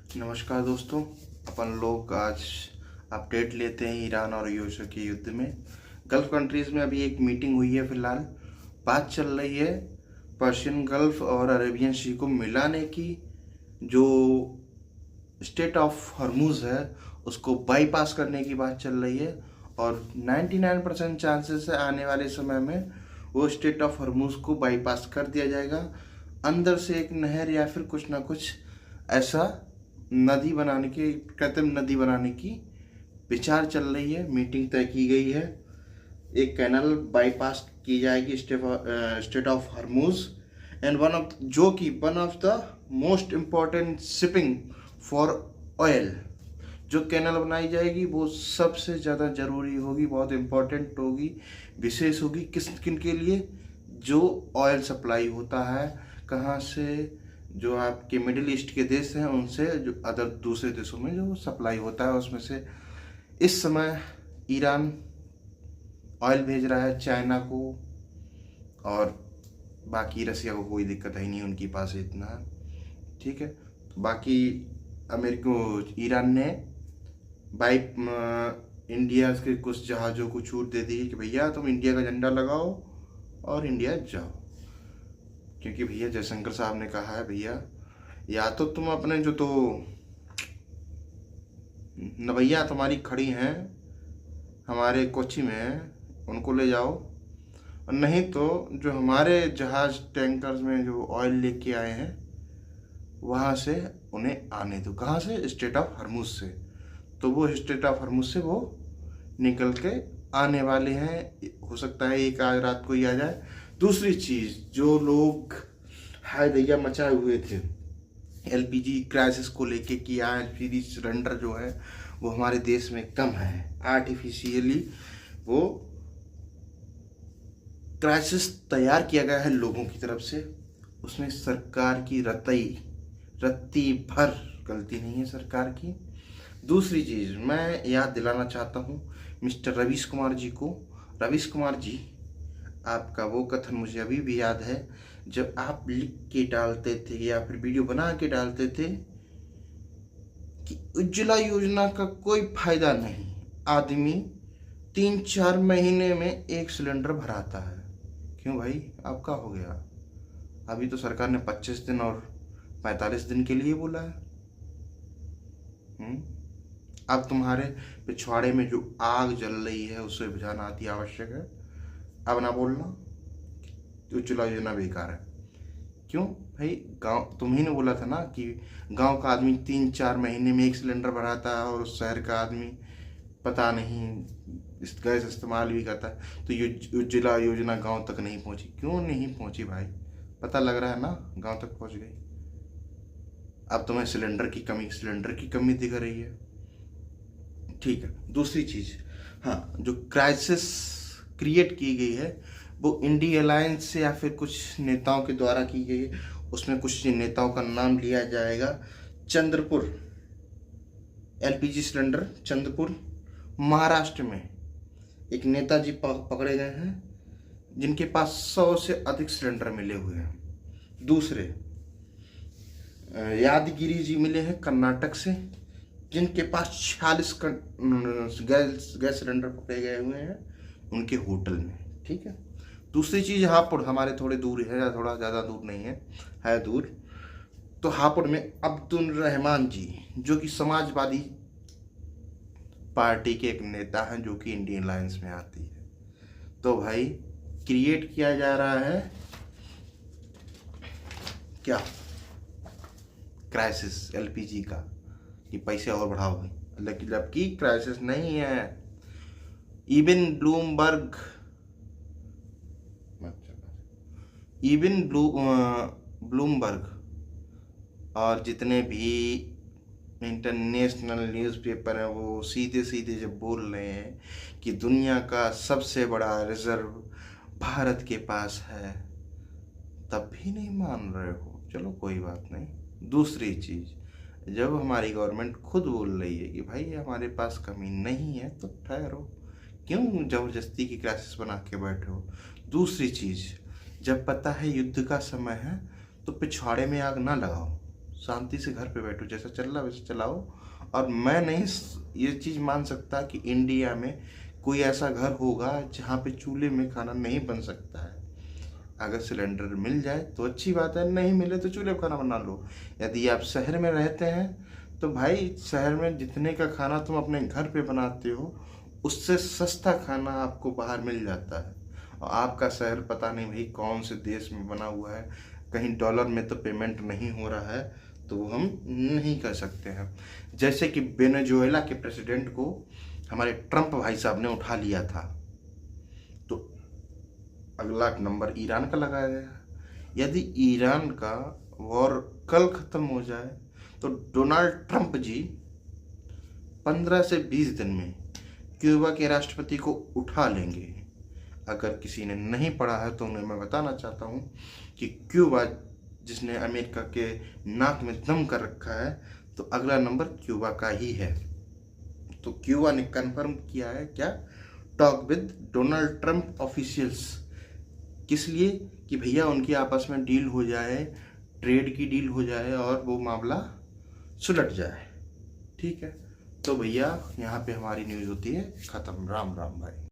नमस्कार दोस्तों। अपन लोग आज अपडेट लेते हैं ईरान और यूएसए के युद्ध में। गल्फ कंट्रीज़ में अभी एक मीटिंग हुई है। फिलहाल बात चल रही है पर्शियन गल्फ और अरेबियन सी को मिलाने की। जो स्टेट ऑफ हॉर्मुज़ है उसको बाईपास करने की बात चल रही है और 99% चांसेस है आने वाले समय में वो स्टेट ऑफ हॉर्मुज़ को बाईपास कर दिया जाएगा। अंदर से एक नहर या फिर कुछ ना कुछ ऐसा नदी बनाने की, कृत्रिम नदी बनाने की विचार चल रही है। मीटिंग तय की गई है। एक कैनल बाईपास की जाएगी state of Hormuz and one of the most important shipping for oil. जो कैनल बनाई जाएगी वो सबसे ज़्यादा ज़रूरी होगी, बहुत इम्पोर्टेंट होगी, विशेष होगी। किन के लिए? जो ऑयल सप्लाई होता है कहाँ से, जो आपके मिडिल ईस्ट के देश हैं उनसे, जो अदर दूसरे देशों में जो सप्लाई होता है उसमें से। इस समय ईरान ऑयल भेज रहा है चाइना को, और बाकी रसिया को कोई दिक्कत है नहीं, उनके पास इतना है, ठीक है। बाकी ईरान ने इंडिया के कुछ जहाज़ों को छूट दे दी है कि भैया तुम इंडिया का झंडा लगाओ और इंडिया जाओ। क्योंकि भैया जयशंकर साहब ने कहा है भैया या तो तुम अपने जो तो नवैया तुम्हारी खड़ी हैं हमारे कोची में उनको ले जाओ, और नहीं तो जो हमारे जहाज टैंकर्स में जो ऑयल लेके आए हैं वहाँ से उन्हें आने दो। कहाँ से? स्टेट ऑफ हॉर्मुज़ से। तो वो स्टेट ऑफ हॉर्मुज़ से वो निकल के आने वाले हैं। हो सकता है एक आज रात को ही आ जाए। दूसरी चीज़, जो लोग हाय दैया मचाए हुए थे एलपीजी क्राइसिस को लेके कि एलपीजी सिलेंडर जो है वो हमारे देश में कम है, आर्टिफिशियली वो क्राइसिस तैयार किया गया है लोगों की तरफ से। उसमें सरकार की रत्ती भर गलती नहीं है सरकार की। दूसरी चीज़ मैं याद दिलाना चाहता हूँ मिस्टर रवीश कुमार जी को। रवीश कुमार जी, आपका वो कथन मुझे अभी भी याद है जब आप लिख के डालते थे या फिर वीडियो बना के डालते थे कि उज्ज्वला योजना का कोई फायदा नहीं, आदमी 3-4 महीने में एक सिलेंडर भराता है। क्यों भाई, आपका हो गया? अभी तो सरकार ने 25 दिन और 45 दिन के लिए बोला है। अब तुम्हारे पिछवाड़े में जो आग जल रही है उसे बुझाना अति आवश्यक है। अब ना बोलना उज्ज्वला योजना बेकार है। क्यों भाई? गांव, तुम ही ने बोला था ना कि गांव का आदमी 3-4 महीने में एक सिलेंडर भराता है और उस शहर का आदमी पता नहीं इस गैस इस्तेमाल भी करता है। तो ये उज्ज्वला योजना गांव तक नहीं पहुंची। क्यों नहीं पहुंची भाई? पता लग रहा है ना गांव तक पहुंच गई। अब तुम्हें सिलेंडर की कमी दिख रही है, ठीक है। दूसरी चीज़, हाँ, जो क्राइसिस क्रिएट की गई है वो इंडी अलायंस से या फिर कुछ नेताओं के द्वारा की गई है। उसमें कुछ नेताओं का नाम लिया जाएगा। चंद्रपुर एलपीजी सिलेंडर, चंद्रपुर महाराष्ट्र में एक नेताजी पकड़े गए हैं जिनके पास 100 से अधिक सिलेंडर मिले हुए हैं। दूसरे यादगिरी जी मिले हैं कर्नाटक से, जिनके पास 46 गैस सिलेंडर पकड़े गए हुए हैं उनके होटल में, ठीक है। दूसरी चीज़, हापुड़ हमारे थोड़े दूर है, या थोड़ा ज़्यादा दूर नहीं है दूर। तो हापुड़ में अब्दुल रहमान जी, जो कि समाजवादी पार्टी के एक नेता हैं, जो कि इंडियन अलायंस में आती है। तो भाई क्रिएट किया जा रहा है क्या? क्राइसिस एलपीजी का, कि पैसे और बढ़ाओ भाई, लेकिन जबकि क्राइसिस नहीं है। ब्लूमबर्ग और जितने भी इंटरनेशनल न्यूज़पेपर हैं वो सीधे सीधे जब बोल रहे हैं कि दुनिया का सबसे बड़ा रिजर्व भारत के पास है, तब भी नहीं मान रहे हो। चलो कोई बात नहीं। दूसरी चीज़, जब हमारी गवर्नमेंट खुद बोल रही है कि भाई हमारे पास कमी नहीं है, तो ठहरो, क्यों ज़बरदस्ती की क्राइसिस बना के बैठे हो? दूसरी चीज़, जब पता है युद्ध का समय है तो पिछवाड़े में आग ना लगाओ, शांति से घर पे बैठो, जैसा चल रहा वैसे चलाओ। और मैं नहीं ये चीज़ मान सकता कि इंडिया में कोई ऐसा घर होगा जहाँ पे चूल्हे में खाना नहीं बन सकता है। अगर सिलेंडर मिल जाए तो अच्छी बात है, नहीं मिले तो चूल्हे पर खाना बना लो। यदि आप शहर में रहते हैं तो भाई शहर में जितने का खाना तुम अपने घर पे बनाते हो उससे सस्ता खाना आपको बाहर मिल जाता है। और आपका शहर पता नहीं भाई कौन से देश में बना हुआ है, कहीं डॉलर में तो पेमेंट नहीं हो रहा है, तो वो हम नहीं कर सकते हैं। जैसे कि वेनेजुएला के प्रेसिडेंट को हमारे ट्रंप भाई साहब ने उठा लिया था, तो अगला नंबर ईरान का लगाया गया। यदि ईरान का वॉर कल ख़त्म हो जाए तो डोनाल्ड ट्रंप जी 15 से 20 दिन में क्यूबा के राष्ट्रपति को उठा लेंगे। अगर किसी ने नहीं पढ़ा है तो उन्हें मैं बताना चाहता हूँ कि क्यूबा जिसने अमेरिका के नाक में दम कर रखा है, तो अगला नंबर क्यूबा का ही है। तो क्यूबा ने कंफर्म किया है क्या, talk with Donald Trump officials. किस लिए कि भैया उनकी आपस में डील हो जाए, ट्रेड की डील हो जाए और वो मामला सुलट जाए। ठीक है, तो भैया यहाँ पे हमारी न्यूज़ होती है ख़त्म। राम राम भाई।